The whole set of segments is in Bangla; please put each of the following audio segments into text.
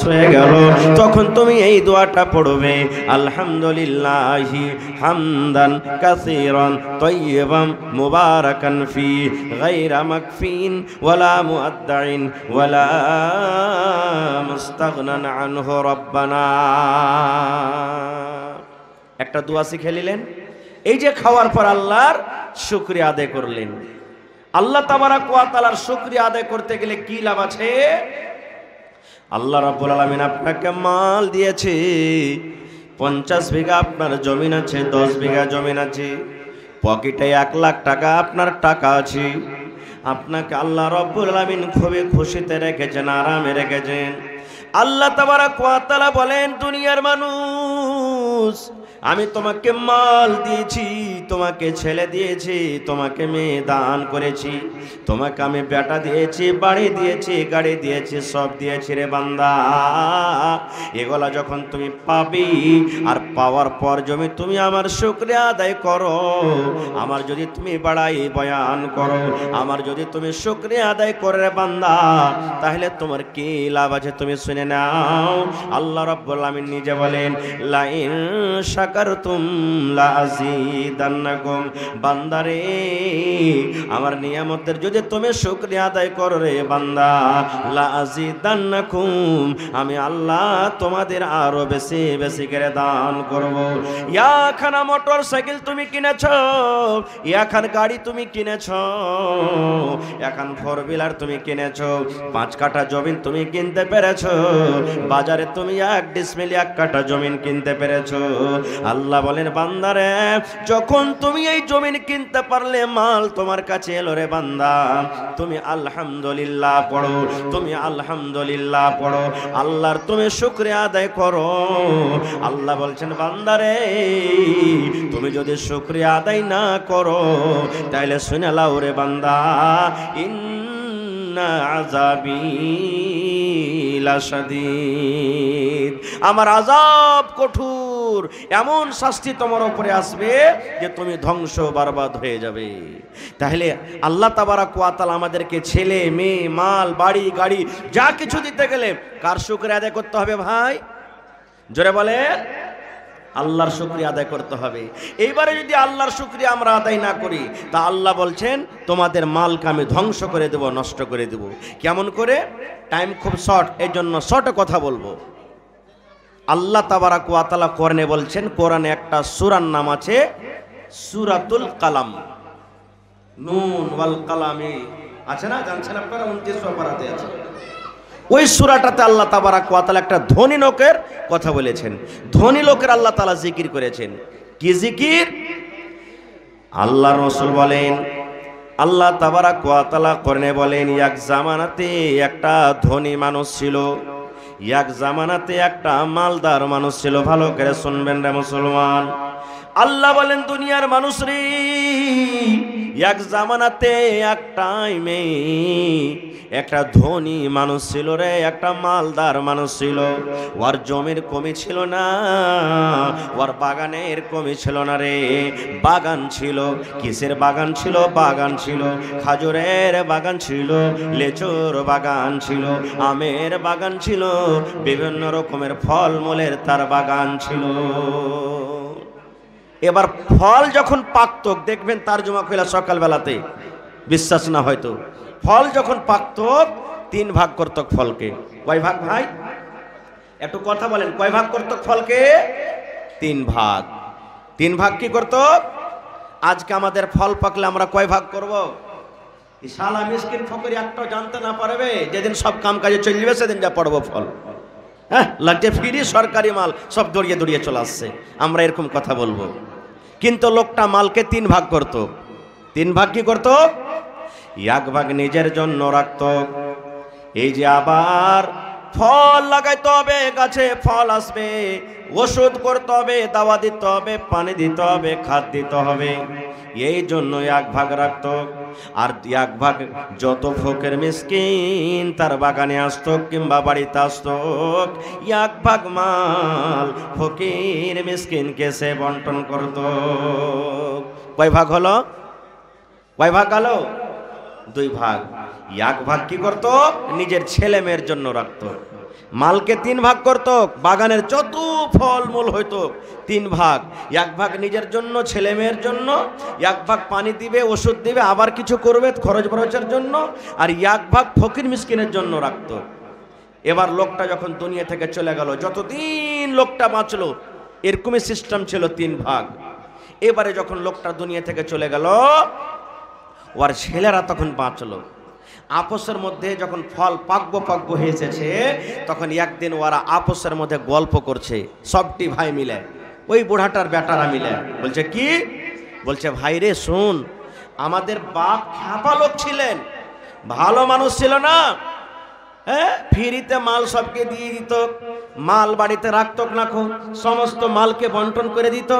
হয়ে গেল, তখন তুমি এই দোয়াটা পড়বে, আলহামদুলিল্লাহি হামদান কাসীরান তাইয়্যিবান মুবারাকান ফি গায়রা মাকফিন ওয়ালা মুআদ্দাইন ওয়ালা মুস্তাগনান আনহু রব্বানা। একটা দোয়া শিখে নিলেন। এই যে খাওয়ার পর আল্লাহর শুকরিয়া আদায় করলেন। আল্লাহ তাবারাক ওয়া তাআলার শুকরিয়া আদায় করতে গেলে কি লাভ আছে? আল্লাহ রাব্বুল আলামিন আপনাকে মাল দিয়েছে, 50 বিঘা আপনার জমিন আছে, 10 বিঘা জমিন আছে, পকেটে 1 লাখ টাকা আপনার টাকা আছে। আপনাকে আল্লাহ রাব্বুল আলামিন খুবই খুশিতে রেখেছেন, আরামে রেখেছেন। আল্লাহ তাবারাক ওয়া তাআলা বলেন, দুনিয়ার মানুষ, আমি তোমাকে মাল দিয়েছি, তোমাকে ছেলে দিয়েছি, তোমাকে মেয়ে দান করেছি, তোমাকে আমি বেটা দিয়েছি, বাড়ি দিয়েছি, গাড়ি দিয়েছি, সব দিয়েছি রে বান্দা। এগুলা যখন তুমি পাবি, আর পাওয়ার পর যদি তুমি আমার শুকরিয়া আদায় করো, আমার যদি তুমি বাড়াই বয়ান করো, আমার যদি তুমি শুকরিয়া আদায় করো রে বান্দা, তাহলে তোমার কি লাভ আছে তুমি শুনে নাও। আল্লাহ রাব্বুল আলামিন নিজে বলেন, লাইন শাকারতুম লাযীদান্নাকুম, বান্দারে আমার নিয়ামতের যদি তুমি শুকরিয়া আদায় করো রে বান্দা, লাযীদান্নাকুম, আমি আল্লাহ তোমাদের আরো বেশি বেশি করে দান করব। ইয়াখানা মোটর সাইকেল তুমি কিনেছো, ইয়াখান গাড়ি তুমি কিনেছো, এখন 4 হুইলার তুমি কিনেছো, 5 কাঠা জমিন তুমি কিনতে পেরেছো, বাজারে তুমি 1 ডিসমিল 1 কাঠা জমিন কিনতে পেরেছো। আল্লাহ বলেন, বান্দারে যখন তুমি এই জমিন কিনতে পারলে, মাল তোমার কাছে এলো রে বান্দা, তুমি আলহামদুলিল্লাহ পড়ো, তুমি আলহামদুলিল্লাহ পড়ো, আল্লাহর তুমি শুকরিয়া আদায় করো। আল্লাহ বলছেন, বান্দারে তুমি যদি শুকরিয়া আদায় না করো, তাহলে শুনে লাও রে বান্দা, ইন্না আযাবি লাশাদীদ, আমার আযাব কঠোর, এমন শাস্তি তোমার উপরে আসবে যে তুমি ধ্বংস বরবাদ হয়ে যাবে। তাহলে আল্লাহ তাবারাক ওয়া তাআলা আমাদেরকে ছেলে মেয়ে মাল বাড়ি গাড়ি যা কিছু দিতে গেলে কার শুকরিয়া আদায় করতে হবে ভাই? জোরে বলে, আল্লাহর শুকরিয়া আদায় করতে হবে। এইবারে যদি আল্লাহর শুকরিয়া আমরা আদায় না করি, তা আল্লাহ বলছেন তোমাদের মালকে আমি ধ্বংস করে দেব, নষ্ট করে দেব। কেমন করে? টাইম খুব শর্ট, এই জন্য শর্টে কথা বলবো। আল্লাহ তাবারাক ওয়া তাআলা কোরআনে বলছেন, কোরআনে একটা সূরার নাম আছে সূরাতুল কালাম, নুন ওয়াল কালামি আছে না, জানছেন আপনারা? 29 পারাতে আছে। ওই সূরাটাতে আল্লাহ তাবারাক ওয়া তাআলা একটা ধনী লোকের কথা বলেছেন। ধনী লোকের আল্লাহ তাআলা জিকির করেছেন। কি জিকির? আল্লাহর রাসূল বলেন, আল্লাহ তাবারাক ওয়া তাআলা কোরআনে বলেন, এক জামানাতে একটা ধনী মানুষ ছিল, এক জামানাতে একটা মালদার মানুষ ছিল। ভালো করে শুনবেন রে মুসলমান। আল্লাহ বলেন, দুনিয়ার মানুষ রে, এক জামানাতে এক টাইমে একটা ধনী মানুষ ছিল রে, একটা মালদার মানুষ ছিল। ওর জমির কমি ছিল না, ওর বাগানের কমি ছিল না রে। বাগান ছিল। কিসের বাগান ছিল? বাগান ছিল খাজুরের বাগান ছিল, লেচুর বাগান ছিল, আমের বাগান ছিল, বিভিন্ন রকমের ফলমূলের তার বাগান ছিল। এবার ফল যখন পাকত, দেখবেন তারজমা কইলা সকালবেলাতে, বিশ্বাস না হয়তো, ফল যখন পাকত 3 ভাগ করত ফলকে। কয় ভাগ ভাই? একটু কথা বলেন, কয় ভাগ করত ফলকে? 3 ভাগ। 3 ভাগ কি করত? আজকে আমাদের ফল পাকলে আমরা কয় ভাগ করব? শালা মিসকিন ফকির একটাও জানতে না পারবে, যেদিন সব কাম কাজে চলবে সেদিন যা পড়বো ফল। হ্যাঁ, লাগছে ফ্রি সরকারি মাল সব দৌড়িয়ে দৌড়িয়ে চলে আসছে, আমরা এরকম কথা বলবো। কিন্তু লোকটা মালকে 3 ভাগ করত। 3 ভাগ কি করত? 1 ভাগ নিজের জন্য রাখত। এই যে আবার ফল লাগাইতে হবে, গাছে ফল আসবে, ওষুধ করতে হবে, দাওয়া দিতে হবে, পানি দিতে হবে, খাদ দিতে হবে, এই জন্য 1 ভাগ রাখত। আর 1 ভাগ যত ফকির মিসকিন তার বাগানে আসত কিংবা বাড়িতে আসত, 1 ভাগ মাল ফকির মিসকিনকে সে বন্টন করত। কয় ভাগ হলো? কয় ভাগ হলো? 2 ভাগ। 1 ভাগ কি করত? নিজের ছেলে মেয়ের জন্য রাখত। মালকে 3 ভাগ করত, বাগানের যত ফলমূল হইতো 3 ভাগ, 1 ভাগ নিজের জন্য, ছেলে মেয়ের জন্য, 1 ভাগ পানি দিবে, ওষুধ দিবে, আবার কিছু করবে খরচ বরচের জন্য, আর 1 ভাগ ফকির মিসকিনের জন্য রাখতো। এবার লোকটা যখন দুনিয়া থেকে চলে গেল, যতদিন লোকটা বাঁচলো এরকমই সিস্টেম ছিল 3 ভাগ। এবারে যখন লোকটা দুনিয়া থেকে চলে গেল, ওর ছেলেরা তখন বাঁচলো। আপসের মধ্যে যখন ফল পাকবো হয়ে এসেছে, তখন একদিন ওরা আপসের মধ্যে গল্প করছে, সবটি ভাই মিলে, ওই বুড়াটার বেটারা মিলে। বলছে কি? বলছে ভাই রে শুন, আমাদের বাপ খ্যাপা লোক ছিলেন, ভালো মানুষ ছিল না, হ্যাঁ, ফ্রিতে মাল সবকে দিয়ে দিত, মাল বাড়িতে রাখত না খো, সমস্ত মালকে বন্টন করে দিত।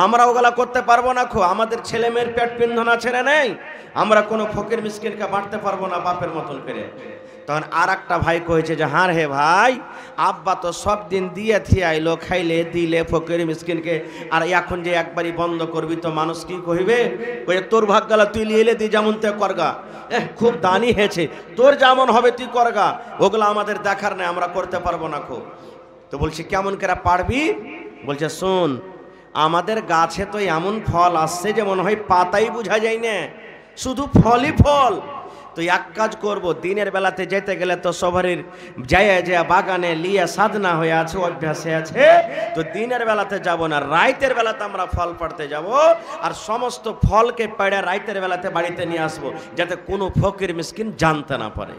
আমরা ওগুলা করতে পারবো না খো, আমাদের ছেলে মেয়ের পেট পিন্ধনা ছেড়ে নেই, আমরা কোনো ফকির মিসকিনকে বাঁটতে পারবো না বাপের মতন করে। তখন আর একটা ভাই কয়েছে যে হ্যাঁ হে ভাই, আব্বা তো সব দিন দিয়ে থিয়ে আইলো, খাইলে দিলে ফকির মিসকিনকে, আর এখন যে একবারই বন্ধ করবি তো মানুষ কি কহিবে? কয়ে তোর ভাগ গেলা, তুই লিয়ে এলে দি যেমন তে করগা, খুব দানি হয়েছে, তোর যেমন হবে তুই করগা, ওগুলো আমাদের দেখার নেই, আমরা করতে পারবো না খো। তো বলছি কেমন করে পারবি? বলছে শোন, আমাদের গাছে তো এমন ফল আসছে যে মনে হয় পাতাই বোঝা যায় না, শুধু ফলই ফল। তো এক কাজ করব, দিনের বেলাতে যেতে গেলে তো সবারই যায় বাগানে লিয়ে সাধনা হয়ে আছে, অভ্যাসে আছে, তো দিনের বেলাতে যাব না, রাইতের বেলাতে আমরা ফল পাড়তে যাব, আর সমস্ত ফলকে পেড়ে রাইতের বেলাতে বাড়িতে নিয়ে আসবো, যাতে কোনো ফকির মিসকিন জানতে না পারে।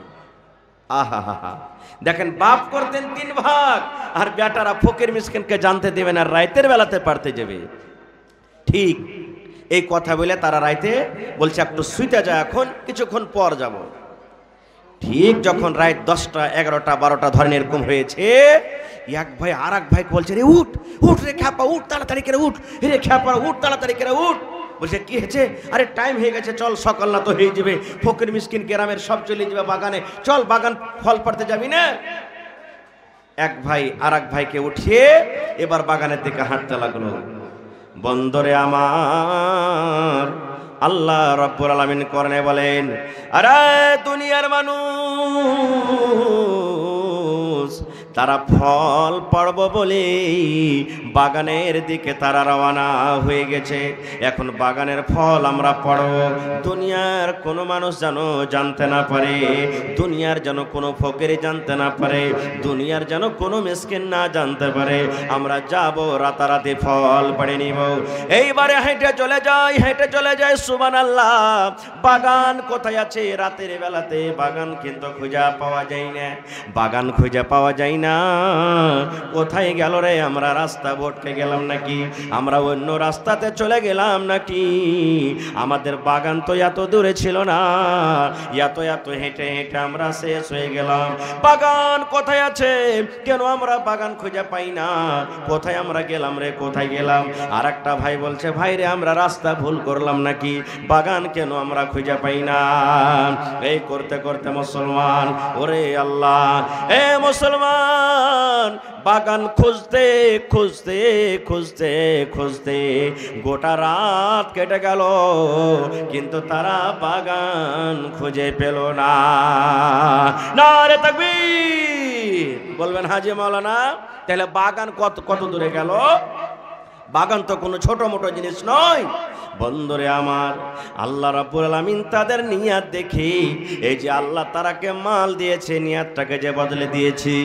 আহা হা হা, দেখেন বাপ করতেন 3 ভাগ, আর বেটারা ফকির মিসকিনকে জানতে দেবে না, রাইতের বেলাতে পারতে যাবে। ঠিক এই কথা বলে তারা রাইতে বলছে একটু শুইতে যায়, এখন কিছুক্ষণ পর যাব। ঠিক যখন রাত 10টা 11টা 12টা ধরেন এরকম হয়েছে, এক ভাই আর এক ভাই বলছে রে উঠ উঠ রে খ্যাপা, উঠ তাড়াতাড়ি করে উঠ রে খ্যাপা, উঠ তাড়াতাড়ি করে উঠ। বলছে কি হয়েছে? আরে টাইম হয়ে গেছে, চল সকাল না তো হয়ে যাবে, ফকির মিসকিন গ্রামের সব চলে যাবে বাগানে, চল বাগান ফল পাড়তে যাবি না? এক ভাই আর এক ভাইকে উঠিয়ে এবার বাগানের দিকে হাঁটতে লাগলো। বন্দরে আমার আল্লাহ রাব্বুল আলামিন কোরআনে বলেন, আরে দুনিয়ার মানুষ, তারা ফল পাড়ব বলে বাগানের দিকে তারা রওনা হয়ে গেছে। এখন বাগানের ফল আমরা পাড়ব, দুনিয়ার কোনো মানুষ যেন জানতে না পারে, দুনিয়ার যেন কোনো ফকির জানতে না পারে, দুনিয়ার যেন কোনো মিসকিন না জানতে পারে। আমরা যাব রাতারাতি ফল পাড়ে নিব। এইবারে হেঁটে চলে যাই, সুবহানাল্লাহ। বাগান কোথায় আছে? রাতের বেলাতে বাগান কিন্তু খুঁজে পাওয়া যায় না, বাগান খুঁজে পাওয়া যায় না। কোথায় গেল রে? আমরা রাস্তা ভটকে গেলাম নাকি? আমরা অন্য রাস্তাতে চলে গেলাম নাকি? আমাদের বাগান তো এত দূরে ছিল না, এত হেঁটে হেঁটে আমরা শেষ হয়ে গেলাম। বাগান কোথায় আছে? কেন আমরা বাগান খুঁজে পাই না? কোথায় আমরা গেলাম রে? কোথায় গেলাম? আর একটা ভাই বলছে ভাই রে, আমরা রাস্তা ভুল করলাম নাকি? বাগান কেন আমরা খুঁজে পাই না? এই করতে করতে মুসলমান, ওরে আল্লাহ, এ মুসলমান, বাগান খুঁজতে খুঁজতে খুঁজতে খুঁজতে গোটা রাত কেটে গেল, কিন্তু তারা বাগান খুঁজে পেল না। নারে তাকবীর বলবেন হাজী মাওলানা। তাহলে বাগান কত দূরে গেল? বাগান তো কোনো ছোট মোটো জিনিস নয়। বন্ধুরে আমার, আল্লাহ রাব্বুল আলামিন তাদের নিয়াত দেখি, এই যে আল্লাহ তারাকে মাল দিয়েছে, নিয়াতটাকে যে বদলে দিয়েছি।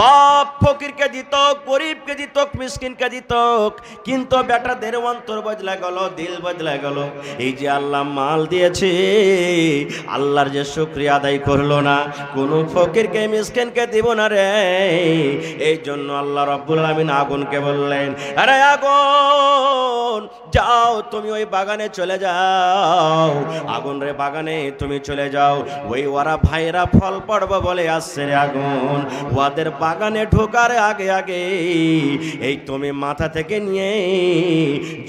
বাপ ফকিরকে দিত, গরিবকে দিত, মিসকিনকে দিত, কিন্তু বেটাদের অন্তর বদলে গেল, দিল বদলে গেল। এই যে আল্লাহ মাল দিয়েছে, আল্লাহর যে শুকরিয়া আদায় করলো না, কোনো ফকিরকে মিসকিনকে দিব না রে। এই জন্য আল্লাহ রাব্বুল আলামিন আগুনকে বললেন, আরে আগুন যাও, তুমি ওই বাগানে চলে যাও। আগুন রে, বাগানে তুমি চলে যাও। ওই ওরা ভাইরা ফল পড়বে বলে আসছে রে আগুন, ওদের বাগানে ঢোকার আগে আগে এই তুমি মাথা থেকে নিয়ে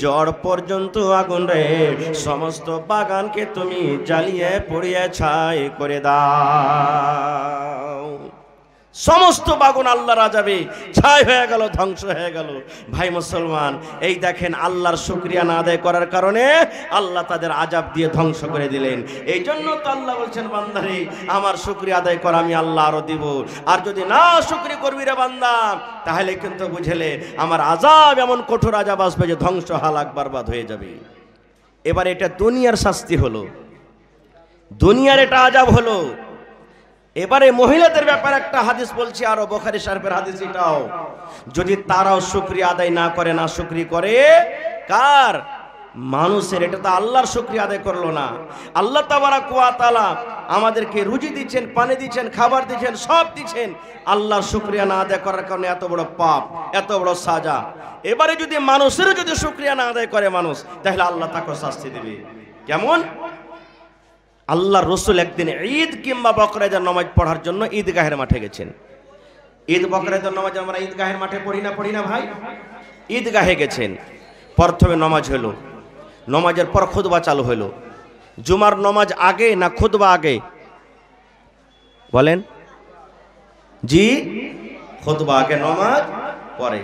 জড় পর্যন্ত আগুন রে, সমস্ত বাগানকে তুমি জ্বালিয়ে পুড়িয়ে ছাই করে দাও। সমস্ত বাগুন আল্লাহর আযাবে ছাই হয়ে গেল, ধ্বংস হয়ে গেল। ভাই মুসলমান, এই দেখেন আল্লাহর শুকরিয়া না আদায় করার কারণে আল্লাহ তাদের আযাব দিয়ে ধ্বংস করে দিলেন। এই জন্য তো আল্লাহ বলছেন, বান্দারে আমার শুকরিয়া আদায় কর, আমি আল্লাহ আরো দিব। আর যদি না শুকরিয়া করবি রে বান্দা, তাহলে কিন্তু বুঝলে আমার আযাব এমন কঠোর আযাব আসবে যে ধ্বংস, হালাক, বরবাদ হয়ে যাবে। এবার এটা দুনিয়ার শাস্তি হলো, দুনিয়ার এটা আযাব হলো। এবারে মহিলাদের ব্যাপারে একটা হাদিস বলছি, আরো বুখারী শরীফের হাদিস এটাও। যদি তারাও শুকরিয়া আদায় না করে, না শুকরিয়া করে কার? মানুষের। এটা তো আল্লাহর শুকরিয়া আদায় করলো না। আল্লাহ তাবারাক ওয়া তাআলা আমাদেরকে রুজি দিচ্ছেন, পানি দিচ্ছেন, খাবার দিচ্ছেন, সব দিচ্ছেন, আল্লাহর শুকরিয়া না আদায় করার কারণে এত বড় পাপ, এত বড় সাজা। এবারে যদি মানুষেরও যদি শুকরিয়া না আদায় করে মানুষ, তাহলে আল্লাহ তাকে শাস্তি দেবে। কেমন? আল্লাহর রাসূল একদিন ঈদ কিংবা বকরা ঈদের নামাজ পড়ার জন্য ঈদগাহের মাঠে গেছেন। ঈদ বকরা ঈদের নামাজ আমরা ঈদগাহের মাঠে পড়ি না ভাই? ঈদগাহে গেছেন। প্রথমে নামাজ হলো, নামাজের পর খুতবা চালু হলো। জুমার নামাজ আগে না খুতবা আগে? বলেন জি, খুতবা আগে, নামাজ পরে।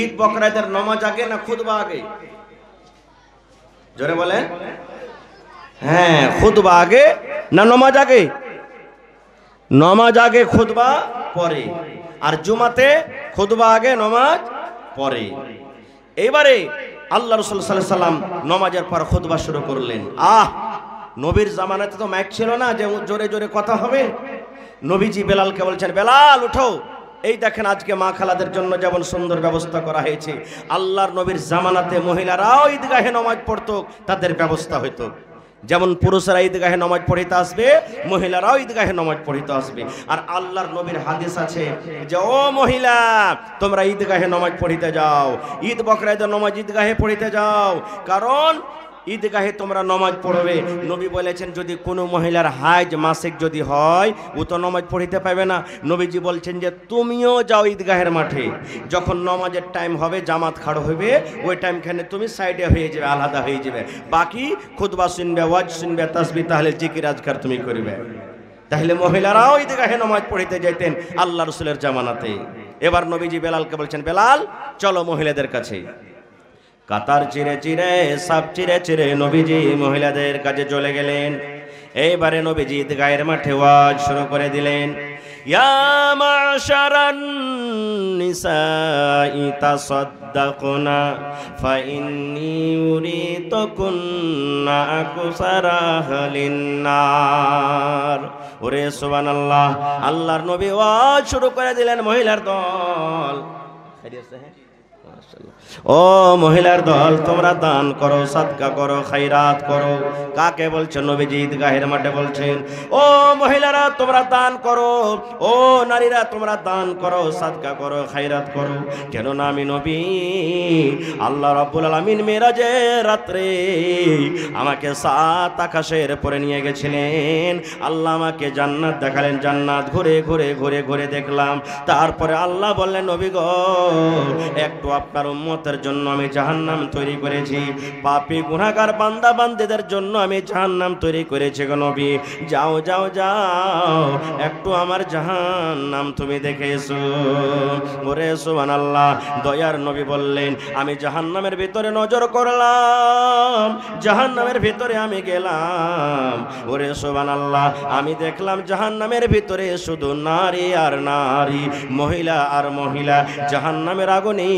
ঈদ বকরা ঈদের নামাজ আগে না খুতবা আগে? জোরে বলেন। হ্যাঁ, খুতবা আগে না নামাজ আগে? নামাজ আগে, খুতবা পরে। আর জুমাতে খুতবা আগে, নামাজ পরে। এইবারে আল্লাহ রাসূল সাল্লাল্লাহু আলাইহি সাল্লাম নামাজের পর খুতবা শুরু করলেন। নবীর জামানাতে তো মাইক ছিল না যে জোরে জোরে কথা হবে। নবীজি বেলালকে বলছেন, বেলাল উঠো। এই দেখেন আজকে মা খালাদের জন্য যেমন সুন্দর ব্যবস্থা করা হয়েছে, আল্লাহর নবীর জামানাতে মহিলারাও ঈদগাহে নামাজ পড়তো, তাদের ব্যবস্থা হইতো। যেমন পুরুষরা ঈদগাহে নামাজ পড়িতে আসবে, মহিলারাও ঈদগাহে নামাজ পড়িতে আসবে। আর আল্লাহর নবীর হাদিস আছে যে, ও মহিলা, তোমরা ঈদগাহে নামাজ পড়িতে যাও, ঈদ বকরা ঈদের নামাজ ঈদগাহে পড়িতে যাও, কারণ ঈদগাহে তোমরা নামাজ পড়বে। নবী বলেছেন, যদি কোনো মহিলার হাইজ মাসিক যদি হয়, ও তো নামাজ পড়িতে পাবে না। নবীজি বলছেন যে তুমিও যাও ঈদগাহের মাঠে, যখন নামাজের টাইম হবে, জামাত খাড়ো হবে, ওই টাইমখানে তুমি সাইডে হয়ে যাবে, আলাদা হয়ে যাবে। বাকি খুতবা শুনবে, ওয়াজ শুনবে, তাসবিহ তাহলিল জিকির আজকার তুমি করবে। তাহলে মহিলারাও ঈদগাহে নামাজ পড়িতে যেতেন আল্লাহ রাসূলের জামানাতে। এবার নবীজি বেলালকে বলছেন, বেলাল চলো মহিলাদের কাছে। কাতার চিরে চিরে, সাপ চিরে চিরে নবীজি মহিলাদের কাছে চলে গেলেন। এইবারে নবীজি ঈদগাহের মাঠে ওয়াজ শুরু করে দিলেন। ইয়া মাশারান নিসাই তাসাদদাকুনা ফাইন্নী উরিতুকুন্না আকসারা লিন্নার। ওরে সুবহানাল্লাহ, আল্লাহর নবী ওয়াজ শুরু করে দিলেন। মহিলার দল, ও মহিলার দল, তোমরা দান করো, সাদকা করো, খায়রাত করো। কাকে বলছেন? নবীজি ঈদগাহের মাঠে বলছেন, ও মহিলারা তোমরা দান করো, ও নারীরা তোমরা দান করো, সাদকা করো, খায়রাত করো। কেননা আমি নবী, আল্লাহ রাব্বুল আলামিন মেরাজের রাত্রে আমাকে 7 আকাশের পরে নিয়ে গেছিলেন। আল্লাহ আমাকে জান্নাত দেখালেন, জান্নাত ঘুরে ঘুরে ঘুরে ঘুরে দেখলাম। তারপরে আল্লাহ বললেন, নবী গো, একটু আপনার উম্মতের জন্য আমি জাহান্নাম তৈরি করেছি, পাপী গুনাহগার বান্দা বান্দীদের জন্য আমি জাহান্নাম তৈরি করেছি গো নবী। যাও যাও যাও, একটু আমার জাহান্নাম তুমি দেখে এসো। ওরে সুবহানাল্লাহ, দয়ার নবী বললেন, আমি জাহান্নামের ভিতরে নজর করলাম, জাহান্নামের ভিতরে আমি গেলাম। ওরে সুবহানাল্লাহ, আমি দেখলাম জাহান্নামের ভিতরে শুধু নারী আর নারী, মহিলা আর মহিলা। জাহান্নামের আগুনে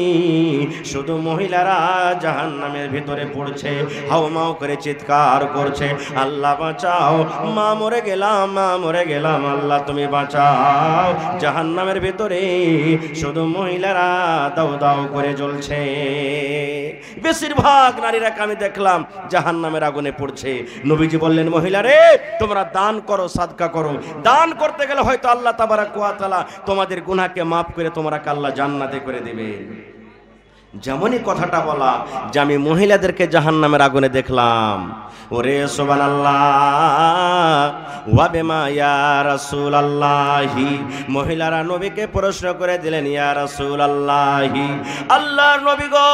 শুধু মহিলারা জাহান্নামের ভিতরে পড়ছে, হাওমাও করে চিৎকার করছে, আল্লাহ বাঁচাও, মা মরে গেলাম, মা মরে গেলাম, আল্লাহ তুমি বাঁচাও। জাহান্নামের ভিতরে শুধু মহিলারা দাও দাও করে জ্বলছে। বেশিরভাগ নারীরা আমি দেখলাম জাহান্নামের আগুনে পড়ছে। নবীজি বললেন, মহিলারে তোমরা দান করো, সাদকা করো। দান করতে গেলে হয়তো আল্লাহ তাবারাক ওয়া তাআলা তোমাদের গুনাহকে মাফ করে তোমরা আল্লাহ জান্নাতে করে দিবেন। যেমনই কথাটা বলা যে আমি মহিলাদেরকে জাহান্নামের আগুনে দেখলাম। ওরে সুবহানাল্লাহ ওয়া বিমা ইয়া রাসূলুল্লাহি, মহিলারা নবীকে প্রশ্ন করে দিলেন, ইয়া রাসূলুল্লাহি, আল্লাহর নবী গো,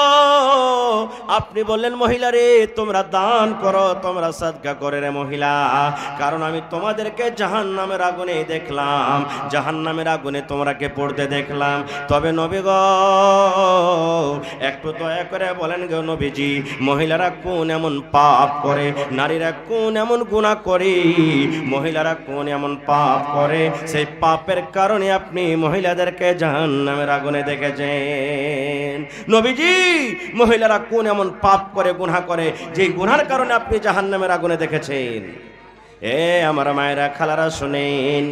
আপনি বললেন মহিলারে তোমরা দান করো, তোমরা সাদকা করে রে মহিলা, কারণ আমি তোমাদেরকে জাহান্নামের আগুনে দেখলাম, জাহান্নামের আগুনে তোমরাকে পড়তে দেখলাম। তবে নবী গো একটু দয়া করে বলেন গো নবীজি, মহিলারা কোন এমন পাপ করে, নারীরা কোন এমন গুনাহ করে, মহিলারা কোন এমন পাপ করে, সেই পাপের কারণে আপনি মহিলাদেরকে জাহান্নামের আগুনে দেখেছেন? নবীজি মহিলারা কোন এমন পাপ করে, গুনাহ করে, যে গুনার কারণে আপনি জাহান্নামের আগুনে দেখেছেন? এ আমার মায়েরা খালারা শুনেন,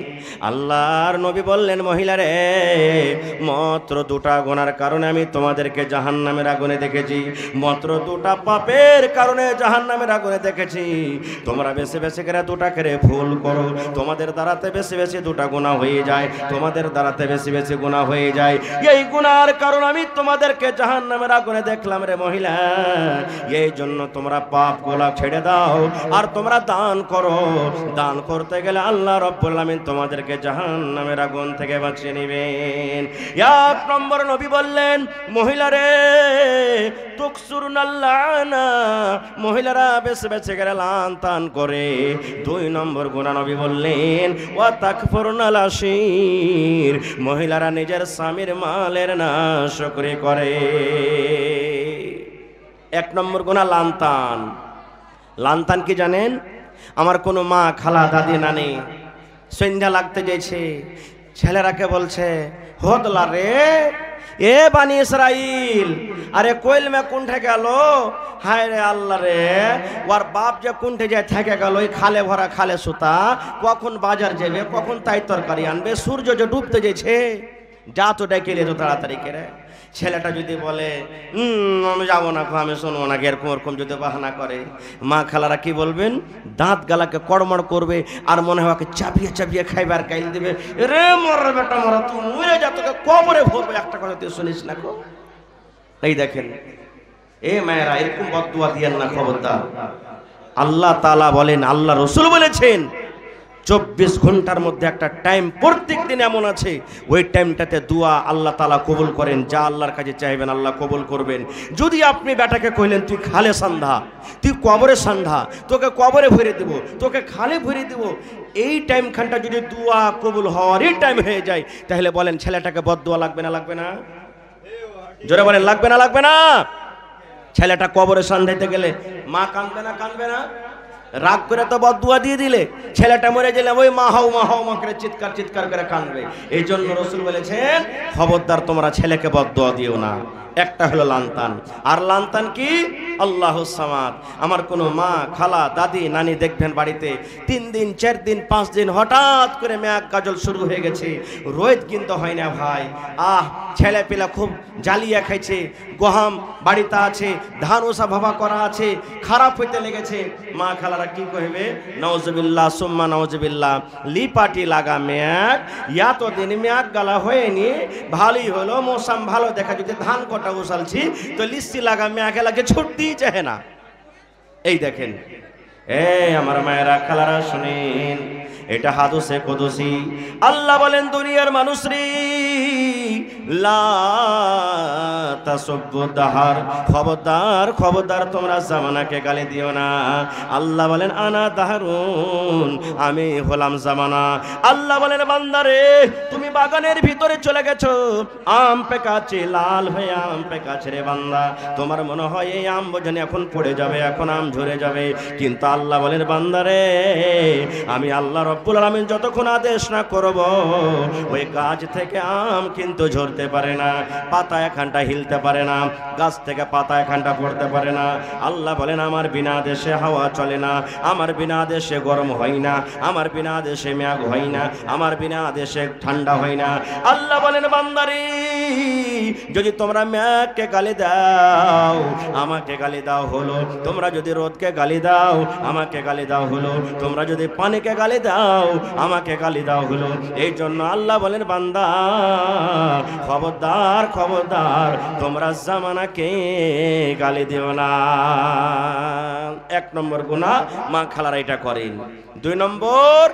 আল্লাহর নবী বললেন মহিলারে মাত্র দুটা গুনার কারণে আমি তোমাদেরকে জাহান্নামের আগুনে দেখেছি, মাত্র দুটা পাপের কারণে জাহান্নামের আগুনে দেখেছি। তোমরা বেশি বেশি করে দুটা করে ভুল করো, তোমাদের দ্বারাতে বেশি বেশি দুটা গুনাহ হয়ে যায়, তোমাদের দ্বারাতে বেশি বেশি গুনাহ হয়ে যায়, এই গুনার কারণ আমি তোমাদেরকে জাহান্নামের আগুনে দেখলাম রে মহিলা। এই জন্য তোমরা পাপগুলা ছেড়ে দাও আর তোমরা দান করো। দান করতে গেলে আল্লাহ রাব্বুল আলামিন তোমাদেরকে জাহান্নামের আগুন থেকে বাঁচিয়ে নেবেন। এক নম্বর নবী বললেন মহিলারে তুকসুরুনাল লানা, মহিলারা বেশি বেশি করে লান তান করে। দুই নম্বর গুনাহ নবী বললেন ওয়া তাকফুরুনাল আশির, মহিলারা নিজের স্বামীর মালের নাশকরি করে। এক নম্বর গুনাহ লানতান। লানতান কি জানেন? আমার কোনো মা খালা দাদি নানি সন্ধ্যা লাগতে যাইছে, ছেলেরাকে বলছে হোদলা রে এ বানি ইসরাইল, আরে কোয়েল মে কুণ্ঠে গেল, হায় রে আল্লাহ রে, ওর বাপ যে কুণ্ঠে যায় থেকে গেল, ওই খালে ভরা খালে সুতা, কখন বাজার যাবে, কখন তাই তরকারি আনবে, সূর্য যে ডুবতে যাইছে, যা তো ডেকে এলে তো তাড়াতাড়ি করে। ছেলেটা যদি বলে আমি যাবো না, আমি শুনবো না, এরকম ওরকম যদি বাহানা করে, মা খালারা কি বলবেন? দাঁত গালাকে কড়মড় করবে আর মনে হয় ওকে চাপিয়ে চাপিয়ে খাইবার কাইল দেবে, রে মরে বেটা মরা, তুই মরে যা, তোকে কবরে ভরবে, একটা কথা তুই শুনিস না কো। এই দেখেন এ মায়েরা এরকম বদদুয়া দিয়েন না, খবরদার। আল্লাহ তাআলা বলেন, আল্লাহ রাসূল বলেছেন 24 ঘন্টার মধ্যে একটা টাইম প্রত্যেক দিন এমন আছে, ওই টাইমটাতে দোয়া আল্লাহ তাআলা কবুল করেন। যা আল্লাহর কাছে চাইবেন আল্লাহ কবুল করবেন। যদি আপনি বেটাকে কইলেন তুই খালে সান্ধা, তুই কবরে সান্ধা, তোকে কবরে ভরে দেব, তোকে খালে ভরে দেব, এই টাইম খানটা যদি দোয়া কবুল হওয়ারই টাইম হয়ে যায়, তাহলে বলেন ছেলেটাকে বদদোয়া লাগবে না লাগবে না? জোরে বলেন লাগবে না লাগবে না? ছেলেটা কবরে সান্ধাইতে গেলে মা কাঁদবে না কাঁদবে না? রাগ করে তো বদদুয়া দিয়ে দিলে, ছেলেটা মরে গেলে ওই মা হাও মা করে চিৎকার চিৎকার করে কাঁদবে। এই জন্য রাসূল বলেছেন খবরদার তোমরা ছেলেকে বদদুয়া দিও না। একটা হলো লানতান, আর লানতান কি? আল্লাহুস সামাদ। আমার কোনো মা খালা দাদি নানি দেখবেন বাড়িতে 3 দিন 4 দিন 5 দিন হঠাৎ করে মেঘ গাজল শুরু হয়ে গেছে, রোদ কিন্তু হয় না ভাই, ছেলে পেলা খুব জ্বালিয়া খাইছে, গহাম বাড়িতে আছে, ধান ওসা ভাবা করা আছে, খারাপ হইতে লেগেছে, মা খালারা কি কইবে? নাউজুবিল্লাহ সুম্মা নাউজুবিল্লাহ, লিপাটি লাগা মেঘ, তো দিন মেঘ গালা হয়নি, ভালোই হলো, মৌসুম ভালো দেখা, যদি ধান কটা উসালছি তো লিস্টি লাগা মেঘে লাগে ছুটতেই চাহে না। এই দেখেন আমার মায়েরা খালারা শুনেন, এটা হাদিসে কুদসি। আল্লাহ বলেন দুনিয়ার মানুষরি লা তাসুব্বু দাহার, খবরদার খবরদার তোমরা জামানাকে গালি দিও না। আল্লাহ বলেন আনা দাহারুন, আমি হলাম জামানা। আল্লাহ বলেন বান্দারে তুমি বাগানের ভিতরে চলে গেছো, আম পেকাচ্ছে, লাল হয়ে আম পেকাচ্ছে রে বান্দা, তোমার মনে হয় এই আম বোঝানি এখন পড়ে যাবে, এখন আম ঝরে যাবে, কিন্তু আল্লাহ বলেন বান্দারে আমি আল্লাহ রব্বুল আলামিন যতক্ষণ আদেশ না করব ওই গাছ থেকে আম কিন্তু ঝরতে পারে না, পাতা এখানটা হিলতে পারে না, গাছ থেকে পাতা এখানটা পড়তে পারে না। আল্লাহ বলেন আমার বিনা আদেশে হাওয়া চলে না, আমার বিনা আদেশে গরম হয় না, আমার বিনা আদেশে মেঘ হয় না, আমার বিনা আদেশে ঠান্ডা হয় না। আল্লাহ বলেন বান্দারে যদি তোমরা মেঘকে গালি দাও আমাকে গালি দাও হলো, তোমরা যদি রোদকে গালি দাও আমাকে গালি দাও হলো, তোমরা যদি পানিকে গালি দাও আমাকে গালি দাও হলো। এই জন্য আল্লাহ বলেন বান্দা খবরদার খবরদার তোমরা জামানাকে গালি দিও না। এক নম্বর গুনাহ মা খালারা এটা করেন। দুই নম্বর,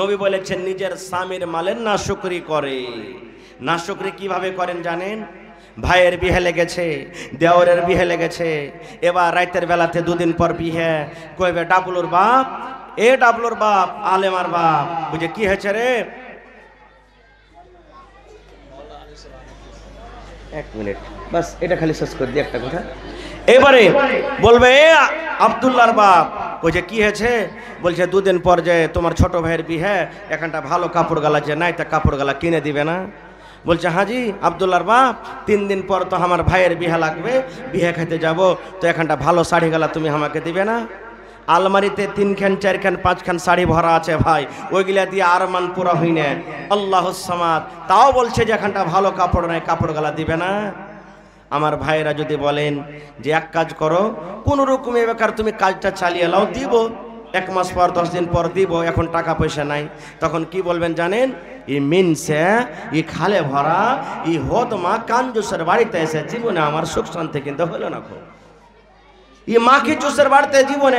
নবী বলেছেন নিজের স্বামীর মালের নাশুকরি করে। নাশুকরি কিভাবে করেন জানেন? ভাইয়ের বিহে লেগেছে, দেওরের বিহে লেগেছে, এবার রাতের বেলাতে দুদিন পর বিহে, কইবে ডাবলুর বাপ, এ ডাবলুর বাপ, আলেমার বাপ, বুঝে কি হয়েছে রে? এক মিনিট বাস, এটা খালি শেষ করে দিই একটা কথা। এবারে বলবে এ আব্দুল্লাহর বাপ, বলছে কি হয়েছে? বলছে দুদিন পর যে তোমার ছোট ভাইয়ের বিহে, এখানটা ভালো কাপড় গালা যে নাই, তা কাপড় গালা কিনে দিবে না? বলছে হাজি আব্দুল্লাহর বাপ, 3 দিন পর তো আমার ভাইয়ের বিহে লাগবে, বিহে খেতে যাব, তো এখানটা ভালো শাড়ি গালা তুমি আমাকে দিবে না? আলমারিতে 3 খান 4 খান 5 খান শাড়ি ভরা আছে ভাই, ওইগুলা দিয়ে আর মান পুরা হই না, আল্লাহুস সামাদ, তাও বলছে যে এখানটা ভালো কাপড় নাই, কাপড় গালা দিবে না? আমার ভাইরা যদি বলেন যে এক কাজ করো, কোন রকমে বেকার তুমি কাজটা চালিয়ে লাও, দিব 1 মাস পর 10 দিন পর দিব, এখন টাকা পয়সা নাই, তখন কি বলবেন জানেন? ই মিনসে ই খালে ভরা ই হত মা কাঞ্জুসের বাড়িতে এসে জীবনে আমার সুখ শান্তি কিন্তু হলো না। ই মাকে জুসের বাড়িতে জীবনে